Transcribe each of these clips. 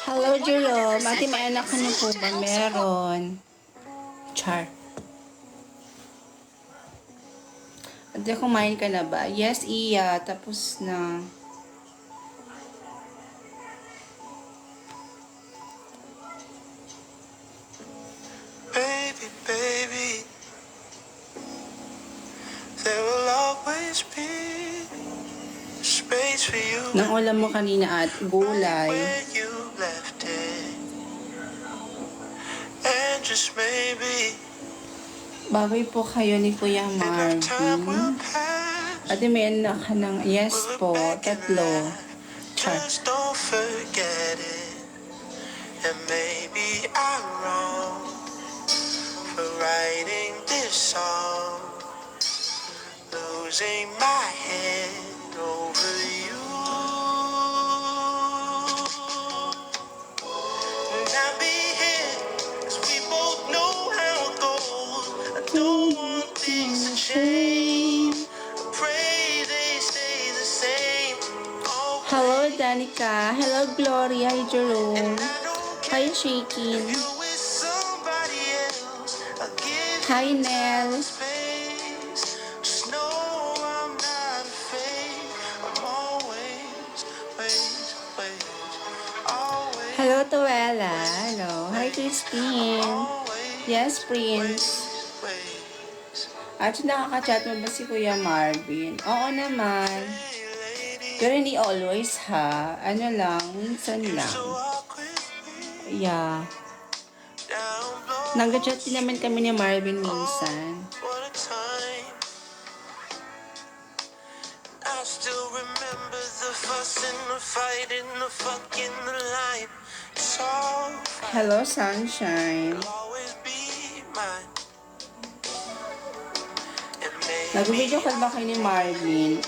Hello, Jerome. Ate, may anak ka na po ba? Meron. Char. Ate, kumain ka na ba? Yes, Iya. Tapos na. Baby, baby, there will always be space for you. Nang ulam mo kanina at gulay. Where you left it. And just maybe, Baboy po kayo ni Kuya enough time will Marvin. pass. Ate, may anak ka ng yes po. Tatlo. Char. Just don't forget it. And maybe I'm wrong for writing this song, losing my head over you. And I'll be here, 'cause we both know how it goes. I don't want things to change. I pray they stay the same. Hello, Danica. Hello, Gloria. Hi, Jerome. Hi, Shakin. With somebody else, I'll give Hi, you Nell. space. Just know I'm not afraid. I'm always, always, Hello, Tuela. Hello. Hi, Christine. always, Yes, Prince. At nakaka-chat mo ba si Kuya Marvin? Oo naman. Pero hindi always ha. Ano lang, minsan lang. Yeah. Nag-chat din naman kami ni Marvin minsan. What a time. I still remember the fuss and the fight and the fucking the line. It's all Hello, Sunshine. always be mine. And Nag-video call ba kayo ni Marvin?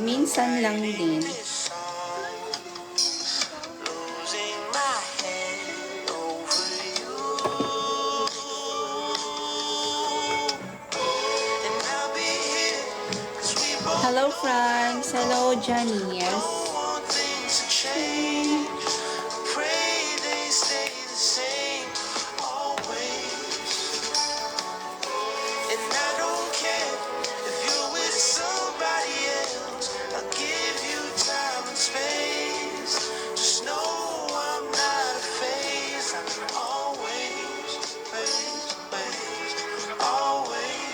Minsan lang din. this song, losing my head over you. And I'll be here, 'cause we both Hello, Franz. Hello, Johnny. Yes. want things to change. Pray they stay the same always. And I don't care if you're with somebody else. I'll give you time and space. Just know I'm not a phase. I'm always, always.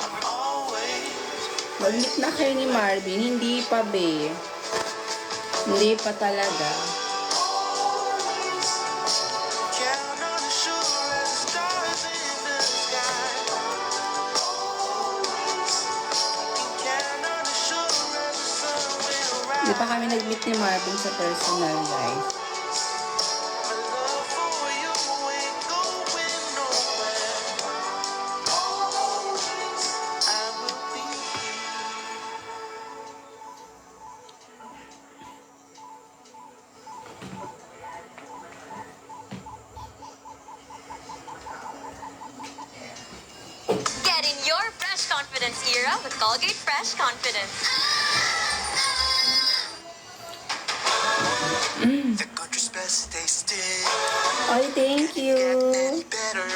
I'm always. Mag-meet na kayo ni Marvin. Hindi pa, be. Hindi pa talaga. Count on the shore as the stars in the sky. Count on the shore as the sun will rise. Hindi pa kami nag-meet ni Marvin sa personal life. My love for you ain't going nowhere. I will be here. Get in your fresh confidence era with Colgate Fresh Confidence. The country's best tasting. Oy, thank you. Any better.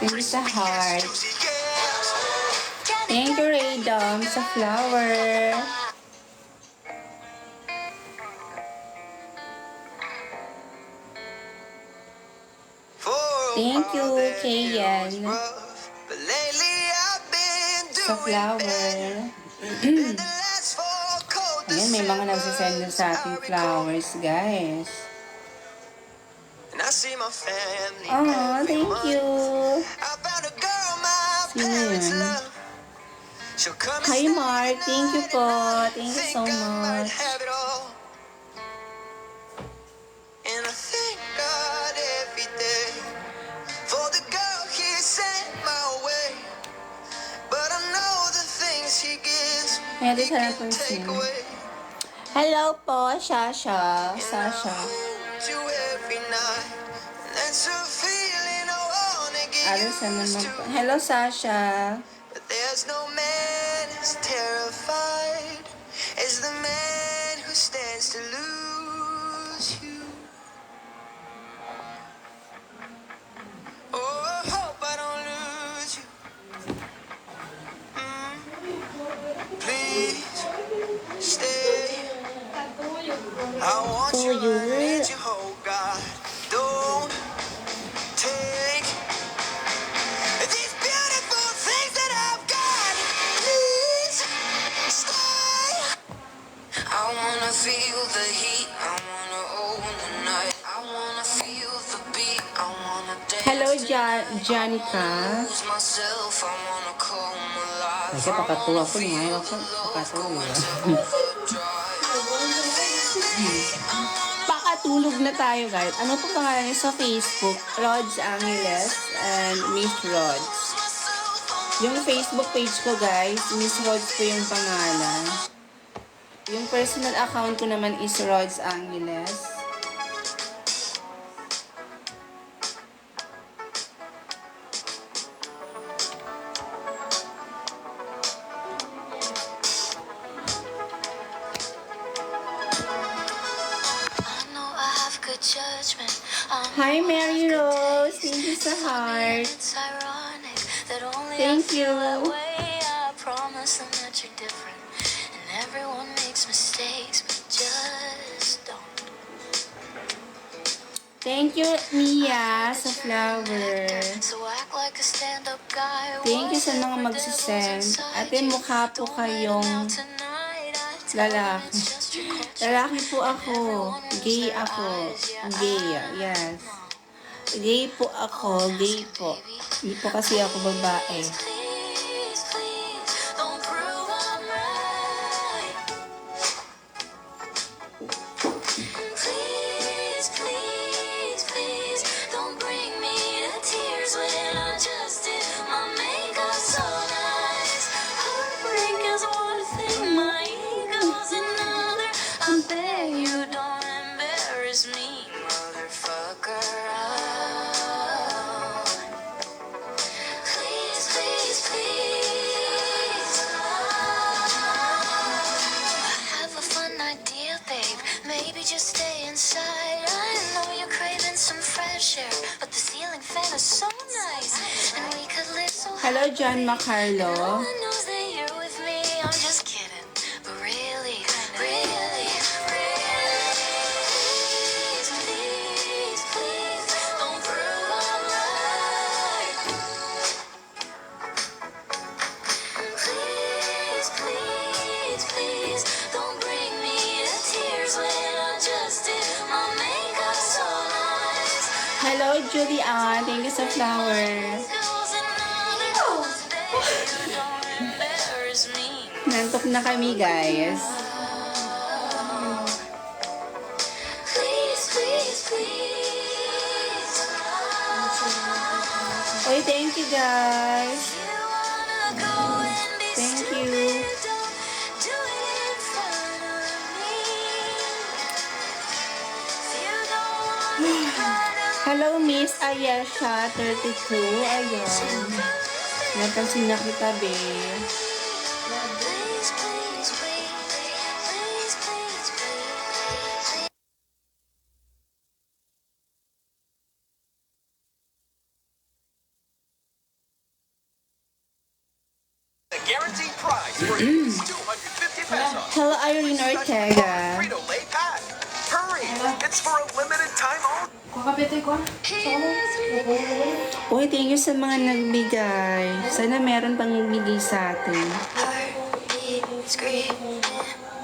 Thank you sa heart. Juicy, yes. Thank you, Raydom, sa flower. For a Thank you, while there Kayan. it was rough, but lately I've been Sa doing flower. better. And the last four cold Ayan, may mga nagsasend na sa ating Decembers I flowers, guys. recall. And I see my family Oh, every thank month. you. I found a girl my Sino parents yan? love. She'll come and Hi, stay Mark. the Thank you night po. and I Thank you think so I might much. have it all. And I thank God every day for the girl He sent my way. But I know the things He gives Kaya di He sana can take pansin. away. Hello po, Sasha. And I Sasha. hold you every night. And It's a feeling I wanna get Alis naman used mag... to. Hello, Sasha. But there's no man as terrified as the man who stands to lose you. Oh, I hope I don't lose you. Please stay. I want Oh, you, you I will. need you, oh God. Don't take these beautiful things that I've got. Please stay. I wanna feel the heat. I wanna own the night. I wanna feel the beat. I wanna dance. Hello, tonight. Janica. Lose myself. I wanna come alive. Kasi pakatuwa ko, lumayo ako. Pakatuwa. Pakatulog na tayo, guys. Ano po pangalan niyo sa Facebook? Rods Angeles and Miss Rods. Yung Facebook page ko, guys, Miss Rods po yung pangalan. Yung personal account ko naman is Rods Angeles. Judgment. Hi, Mary Rose. Thank you sa heart. It's ironic that only Thank I feel you. that way. I promise them that you're different, and everyone makes mistakes, but just don't. Thank you, Mia, sa flower. So act like a stand-up guy. Thank you sa mga magsisend. Ate, mukha po kayong lalaki. Lalaki po ako. Gay ako. Gay, yes. Gay po ako. Gay po. Hindi po kasi ako babae. Please, please, don't prove I'm right. Please, please, please, don't bring me to tears when I just did my makeup so nice. Heartbreak is one thing, my ego's another. I beg you don't embarrass me, motherfucker. Please, please, please. I have a fun idea, babe. Maybe just stay inside. I know you're craving some fresh air, but the ceiling fan is so nice, and we could live so Hello, John No Macarlo. one knows that you're with me. I'm just kidding, but really, really, really. Please, please, please, don't prove I'm right. Please, please, please, don't bring me to tears when I just did my makeup so nice. Hello, Julian. Thank you sa flower. Goes another. Beg you don't embarrass me. Nantok na kami, guys. Please, please, please. Oy, thank you, guys. You wanna go and be Thank stupid, you. don't do it in front of me. If you don't wanna cry, then Hello, Miss Ayesha, 32. Ayun. Napansin na kita, be. please, please, please, please, please, please. The guaranteed prize for you is 250 pesos. Hello, Irene Ortega. Frito-Lay pack. Hurry! It's for a limited time only. Uy, thank you sa mga nagbigay. Sana meron pang bigay sa atin. Heartbeat screaming,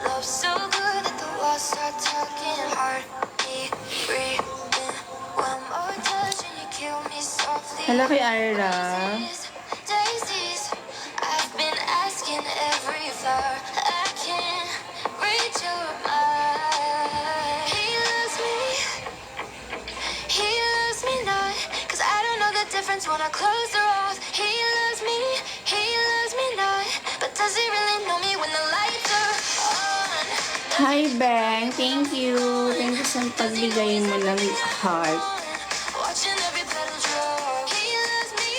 love so good that the walls start talking. Heartbeat breathing, one more touch and you kill me softly. Hello kay Ira. Daisies, I've been asking every flower. I can't read your mind. He loves me not, 'cause I don't know the difference when I close the off. He loves me not, but does he really know me when the lights are on? Hi, Bang. Thank you. Thank you sa pagbigay mo ng heart. Watch watching every petal drop. He loves me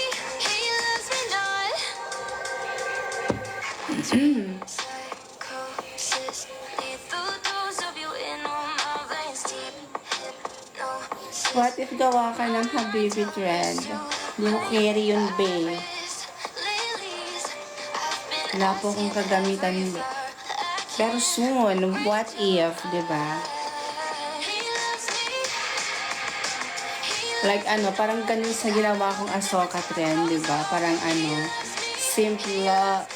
not. Psychosis, lethal dose of you in all my veins. Deep hypnosis. What if gawa ka ng Habibi trend? Hindi mo carry yun, babe. Wala po akong kagamitan. Pero soon, what if, di ba? Like ano, parang ganun sa ginawa kong Ahsoka trend, di ba? Parang ano, simple,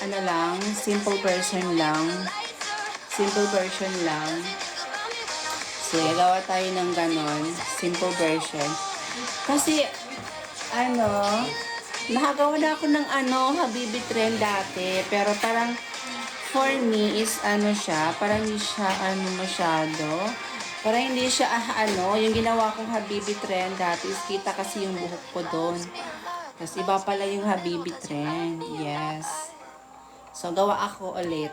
ano lang, simple version lang. Simple version lang. So, gawa tayo ng ganon, simple version. Kasi, ano, nakagawa na ako ng ano, Habibi trend dati. Pero parang, for me is ano siya, parang hindi siya ano masyado. Parang hindi siya ano, yung ginawa kong Habibi trend dati is kita kasi yung buhok ko doon. Tapos iba pala yung Habibi trend. Yes. So gawa ako ulit.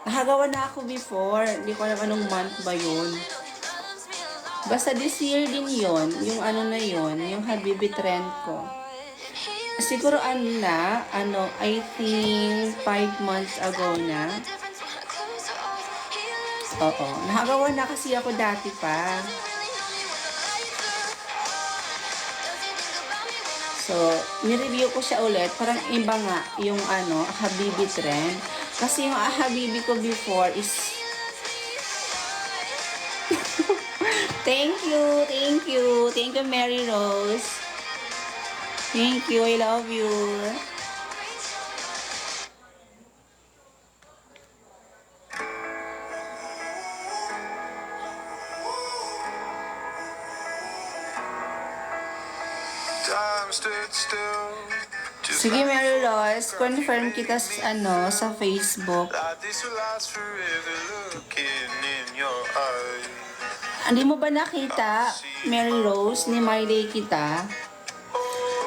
Nakagawa na ako before. Hindi ko alam anong month ba yun. Basta this year din yun. Yung ano na yun. Yung Habibi trend ko. Siguro I think 5 months ago na. Oo. Nakagawa na kasi ako dati pa. So, nireview ko siya ulit. Parang iba nga yung ano, Habibi trend. Kasi yung Habibi ko before is... Thank you, Mary Rose. Thank you, I love you. Time stood still. Just Sige, Mary Rose, confirm kita sa, sa Facebook. like this will last forever. Looking in your eyes. Hindi mo ba nakita, Mary Rose, ni Miley kita?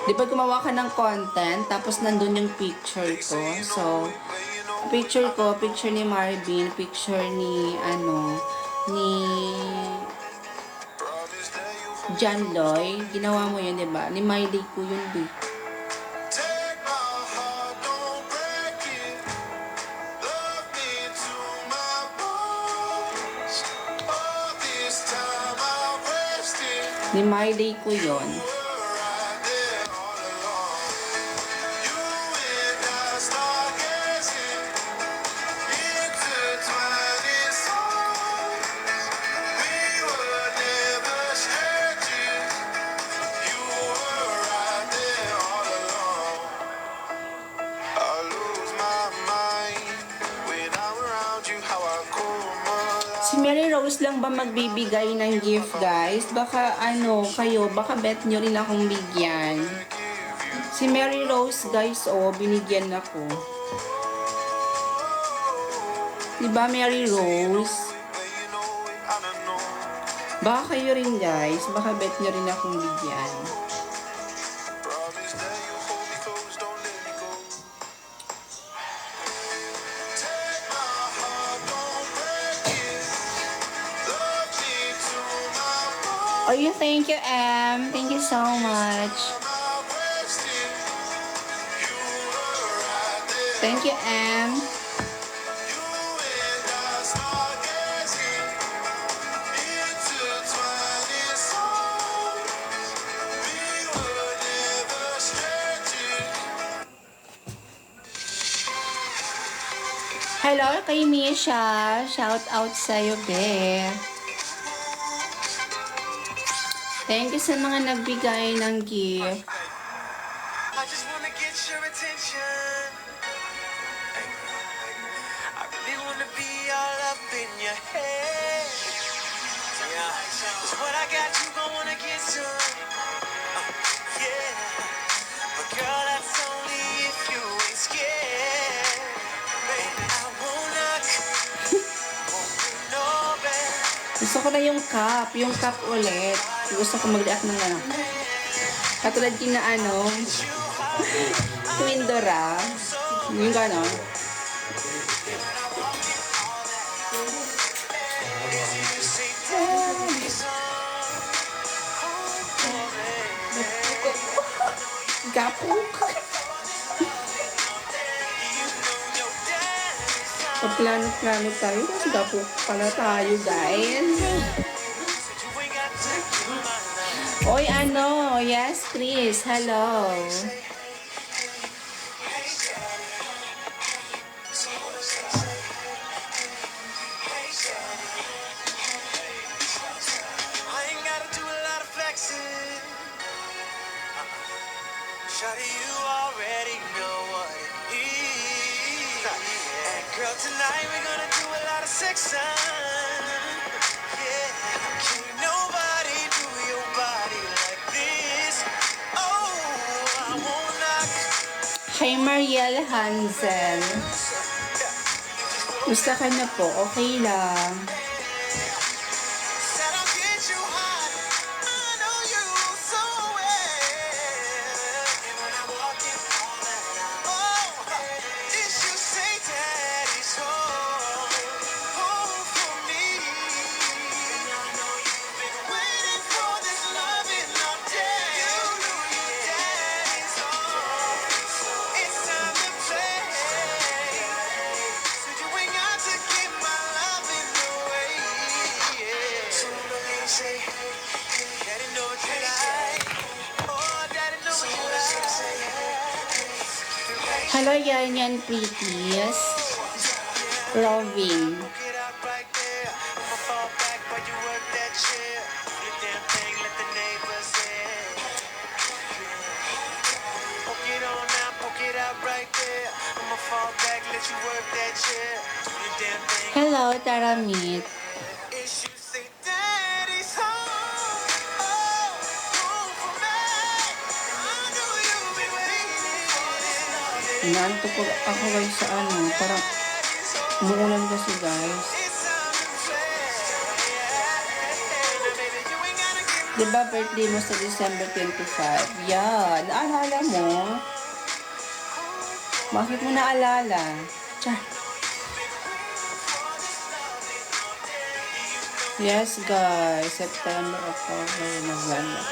Di ba gumawa ka ng content, tapos nandun yung picture ko. So, picture ko, picture ni Marvin, picture ni, ni Promise that you'll John Lloyd. Ginawa mo yun, di ba? Ni Miley ko yun, di. take my heart, don't break it. Love me to my bones. All this time I've wasted. Ni Miley ko yun. We're right there all along. You and I start gazing, intertwined in songs. We were never strangers. You were right there all along. I lose my mind when I'm around you. How I come alive. Si Mary Rose lang ba magbibigay ng gift, guys? Baka kayo, baka bet nyo rin akong bigyan. Si Mary Rose, guys, binigyan ako. Diba, Mary Rose? You know it, I don't know. Baka kayo rin, guys. Baka bet nyo rin akong bigyan. Promise that you'll hold me close, don't let me go. Take my heart, don't break it. Love me to my bones. Oh, thank you, Em. Thank you so much. I've wasted. You were right there. Thank you, Em. You and I start gazing, intertwined in songs. We were never strangers. Hello kay Misha. Shout out sa'yo, be. Thank you sa mga nagbigay ng gift. I just wanna get your attention. I really wanna be all up in your head. Yeah, 'cause what I got, you gon' wanna get some. Yeah, but girl, that's only if you ain't scared. Baby, I won't knock, won't ring no bell. Gusto ko na yung cup ulit. Gusto ko mag-react ng katulad kina Twin Dora. Yung gano'n. Say, tell me some. Oh, baby. Gapok. Paplano-plano tayo kasi gapok pala tayo, guys. Oy, ano? Yes, Chris. Hello. I ain't gotta do a lot of flexing. Shawty, you already know what it is. And girl, tonight we're gonna do a lot of sexing. Yeah, can't nobody do your body like this. Oh, I won't knock. Hi, Mariel Hansen. Gusto ka na po? Okay lang. Said I'll get you hot. I know you so well. And when I walk in, all that is you say daddy's home, home for me. I know you've been waiting for this loving all day. You know your daddy's home. It's time to play. So you ain't got to give my loving away. So don't say, daddy know what you like. Oh, daddy know what you like. Hello, yan pretties. Robin. Get out right there. I'ma fall back while you work that chair. Do your damn thing, let the neighbors in. Poke it on now, poke it out right there. I'ma fall back, let you work that chair. Do your damn thing. Hello, Taramit. It's you say daddy's home. Oh, home for me. I know you've been waiting for this love. Inaanto ko ako guys sa ano. Parang umuulan kasi guys. It's time to play. Now, baby, you ain't gotta give Diba birthday mo sa December 25? Yeah, naalala mo? Bakit mo naalala? Char. Yes guys, September, October, November.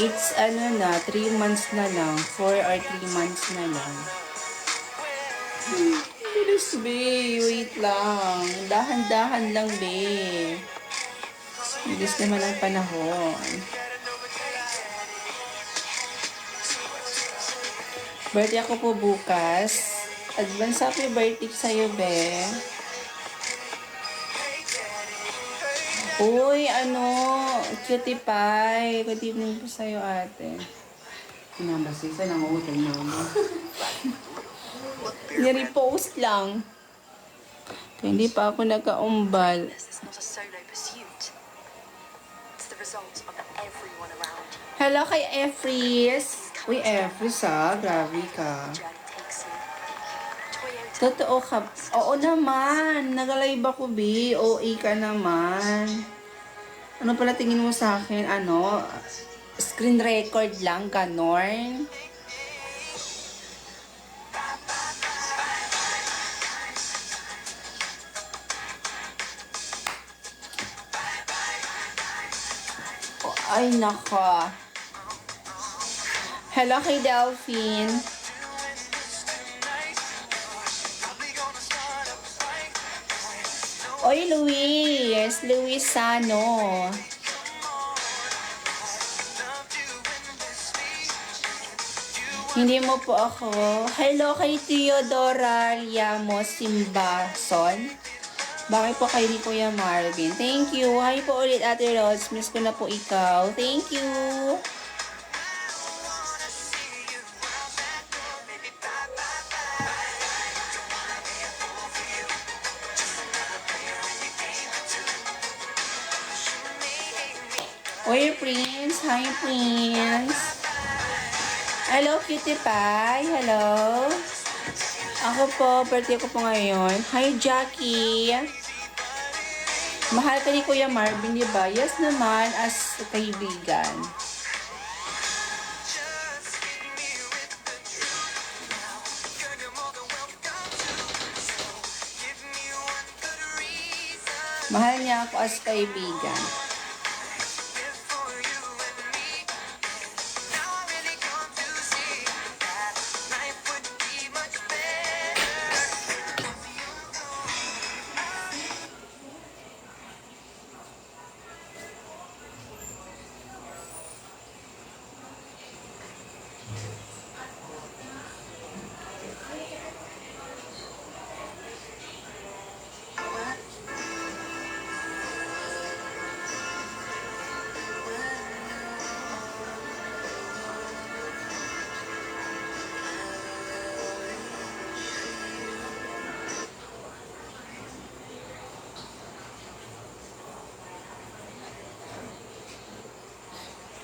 It's ano na, 3 months na lang. 4 or 3 months na lang. Bilis, be. Wait lang. Dahan-dahan lang, be. Bilis naman ang panahon. Birthday ako po bukas. Advance happy birthday sa'yo, be. Uy, ano, cutie pie. Good evening po sa'yo, ate. Pinabasisa ng utol mama. Nire-post lang. Hindi pa ako nagka-umbal. This is not a solo pursuit. It's the result of everyone around you. Hello kay Efris. Uy, Efris grabe ka. The journey takes you. Toyota. Totoo ka. Oo naman. Nag-live ako, B. OA ka naman. Ano pala tingin mo sa akin? Ano? Screen record lang, ganon. Oh, ay, nako. Hello kay Delphine. Oy, Luis. Luis Sano. Hindi mo po ako. Hello kay Theodora Liamo Simbason. Bakit po kay ni Kuya Marvin? Thank you. Hi po ulit, Ate Rose. Miss ko na po ikaw. Thank you. Oy, Prince. Hi, Prince. Hello, cutie pie. Hello. Ako po, birthday ko po ngayon. Hi, Jackie. Mahal ka ni Kuya Marvin, di ba? Yes naman, as kaibigan. Mahal niya ako as kaibigan.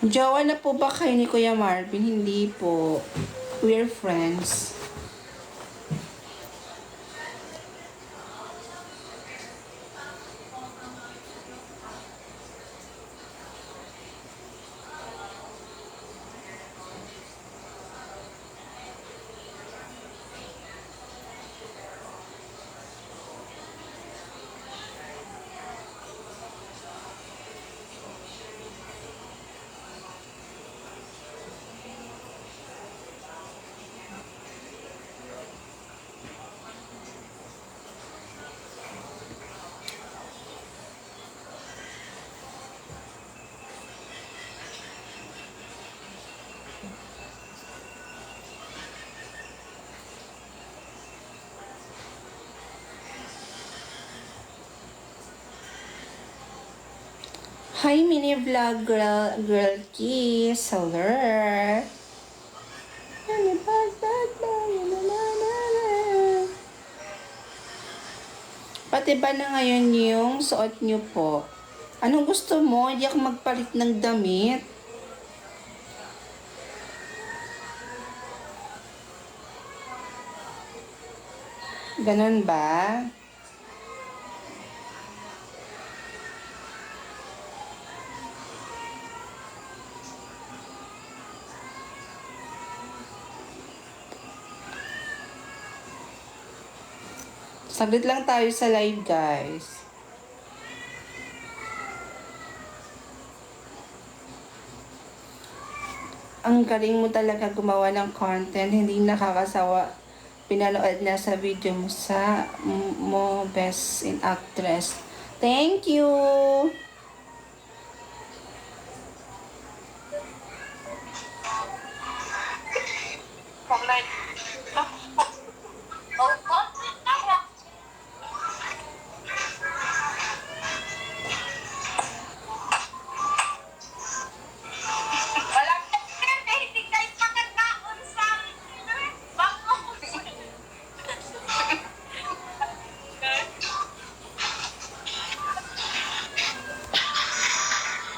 Jowa na po ba kayo ni Kuya Marvin? Hindi po. We're friends. Hi, mini vlog girl kiss. Hello. Pati ba na ngayon yung suot niyo po? Anong gusto mo? Hindi ako magpalit ng damit. Ganon ba? Saglit lang tayo sa live, guys. Ang galing mo talaga gumawa ng content. Hindi nakakasawa. Pinanood na sa video mo sa mo Best in Actress. Thank you!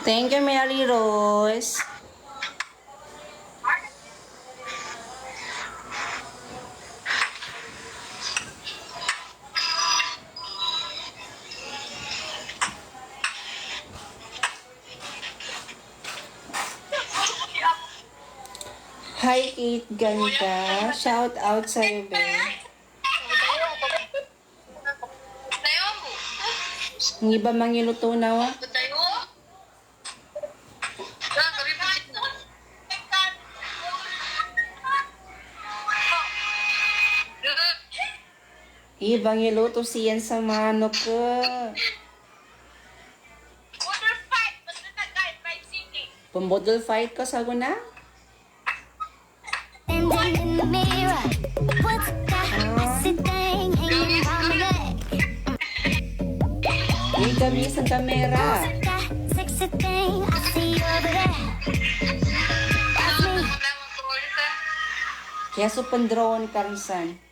Thank you, Mary Rose. Hi, Kate Ganda. Shout out sa'yo, be. Ang iba mangiluto na, wa? Ibang iluto siyan sa manok ko. Pambodol fight ko sa guna? May gamis ang kamera. Kaya supandroon karisan.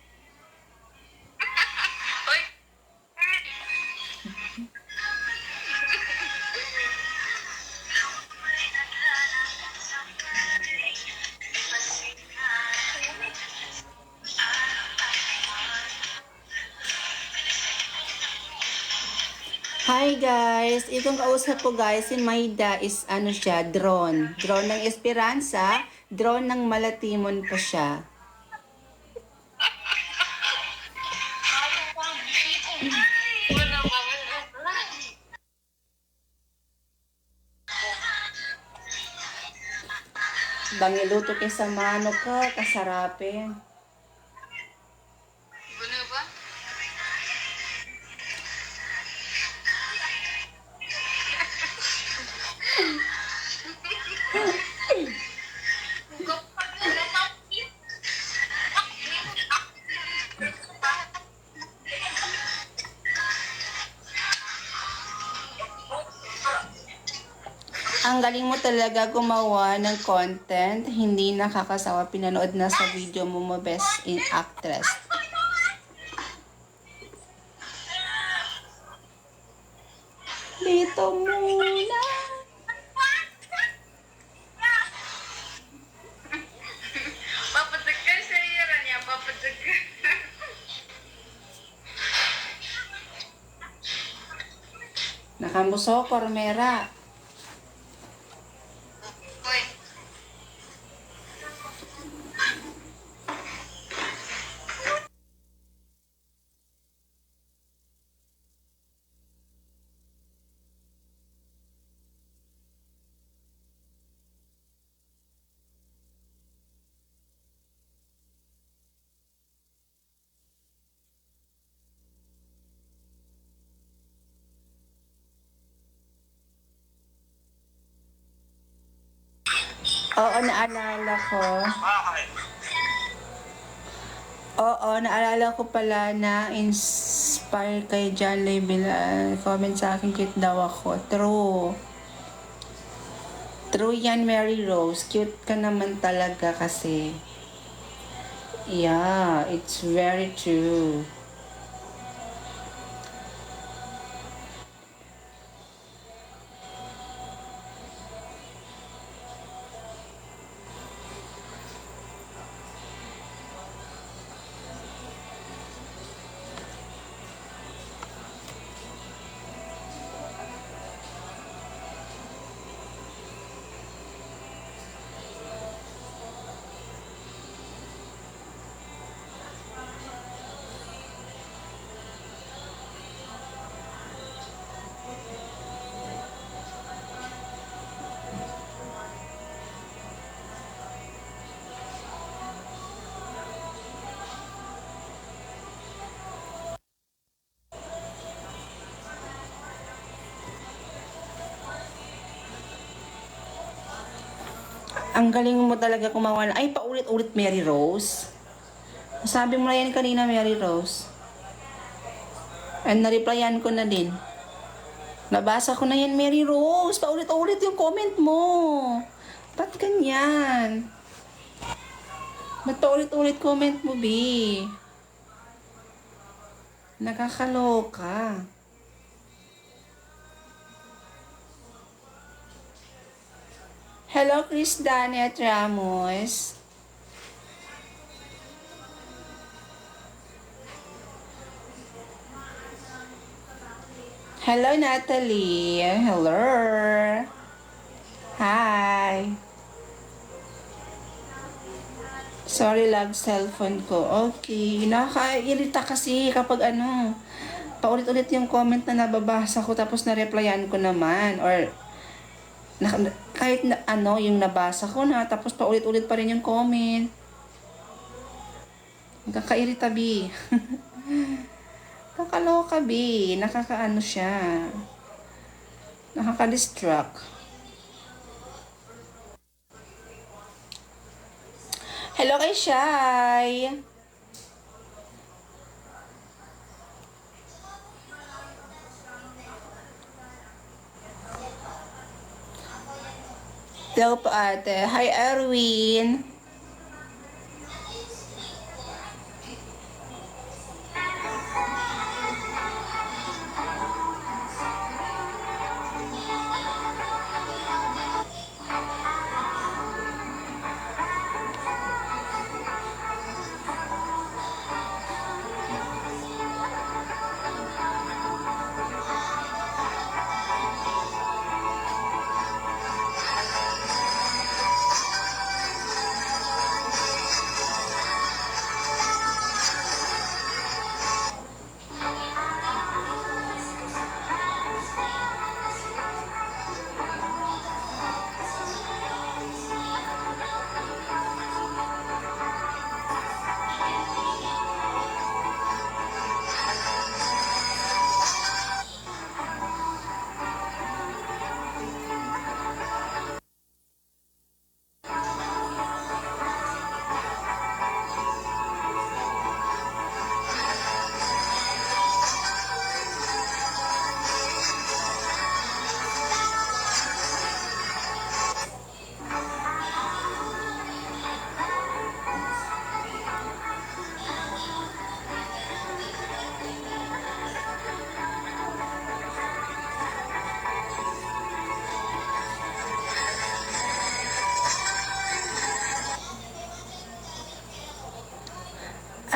Hi guys! Itong kausap ko guys, si Maida is ano siya, drone. Drone ng Esperanza, drone ng Malatimon pa siya. Bangiluto kay sa mano ka, kasarapin. Ang galing mo talaga gumawa ng content. Hindi nakakasawa. Pinanood na sa video mo Best in Actress. Dito muna. Hambuso, Cormera. Oo, naalala ko. Oo, naalala ko pala na inspire kay John Lee comment sa akin, cute daw ako. True. True yan, Mary Rose. Cute ka naman talaga kasi. Yeah, it's very true. Ang galing mo talaga kumawa. Ay, paulit-ulit, Mary Rose. Sabi mo na yan kanina, Mary Rose. And na-replyan ko na din. Nabasa ko na yan, Mary Rose. Paulit-ulit yung comment mo. Ba't ganyan? Ba't paulit-ulit comment mo, B? Nakakaloka. Hello, Chris Danet Ramos. Hello, Natalie. Hello. Hi. Sorry, lag cellphone ko. Okay. Nakaka-irita kasi kapag paulit-ulit yung comment na nababasa ko tapos na-replyan ko naman. Or, kahit yung nabasa ko na tapos paulit-ulit pa rin yung comment. Nakaka-irita, B. Kakaloka, B. Nakakaano siya. Nakaka-distract. Hello kay Shai. Hello po ate. Hi, Erwin.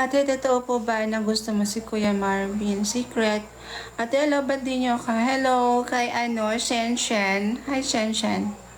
Ate, totoo po ba na gusto mo si Kuya Marvin? Secret. Ate, hello, ba't di nyo ka? Hello, kay Shen Shen. Hi, Shen Shen.